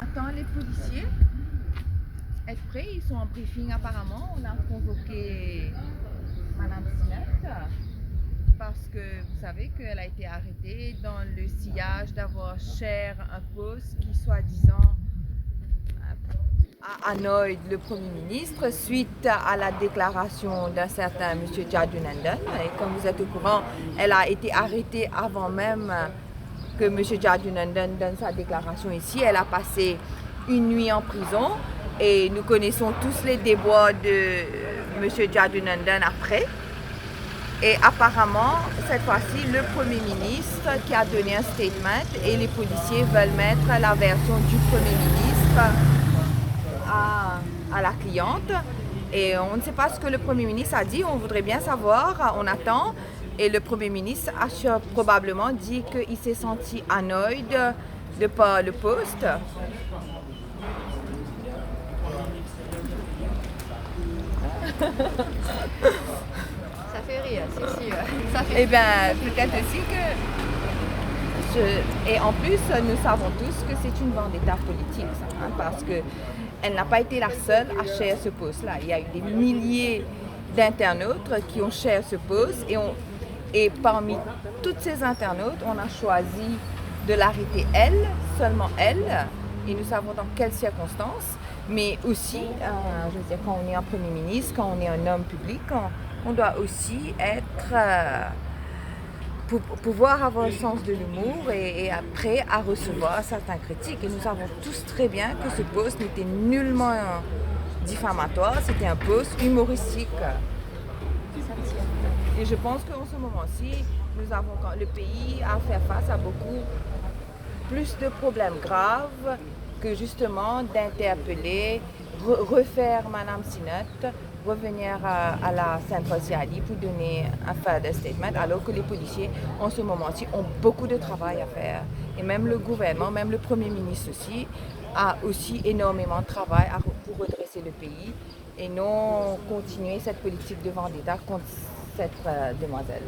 Attends, les policiers être prêts, ils sont en briefing apparemment. On a convoqué Madame Sinette parce que vous savez qu'elle a été arrêtée dans le sillage d'avoir cher un poste qui soi-disant annoyed le Premier ministre suite à la déclaration d'un certain M. Jadunandan. Et comme vous êtes au courant, elle a été arrêtée avant même que M. Jadunandan donne sa déclaration ici. Elle a passé une nuit en prison et nous connaissons tous les déboires de M. Jadunandan après. Et apparemment, cette fois-ci, le Premier ministre qui a donné un statement et les policiers veulent mettre la version du Premier ministre à la cliente. Et on ne sait pas ce que le Premier ministre a dit, on voudrait bien savoir, on attend. Et le Premier ministre a probablement dit qu'il s'est senti annoyed de par le poste. Ça fait rire, c'est sûr. Ça fait Eh bien, peut-être aussi que... Et en plus, nous savons tous que c'est une vendetta politique, ça, hein, parce qu'elle n'a pas été la seule à cher ce poste-là. Il y a eu des milliers d'internautes qui ont cher ce poste et parmi toutes ces internautes, on a choisi de l'arrêter elle, seulement elle, et nous savons dans quelles circonstances, mais aussi, je veux dire, quand on est un Premier ministre, quand on est un homme public, on doit aussi être... pouvoir avoir le sens de l'humour et prêt à recevoir certaines critiques. Et nous savons tous très bien que ce post n'était nullement diffamatoire, c'était un post humoristique. Et je pense qu'en ce moment-ci, nous avons le pays à faire face à beaucoup plus de problèmes graves que justement d'interpeller, refaire Madame Sinette, revenir à la Sainte-Foy-Ali pour donner un further statement, alors que les policiers, en ce moment-ci, ont beaucoup de travail à faire. Et même le gouvernement, même le Premier ministre aussi, a aussi énormément de travail pour redresser le pays et non continuer cette politique de vendetta contre cette demoiselle.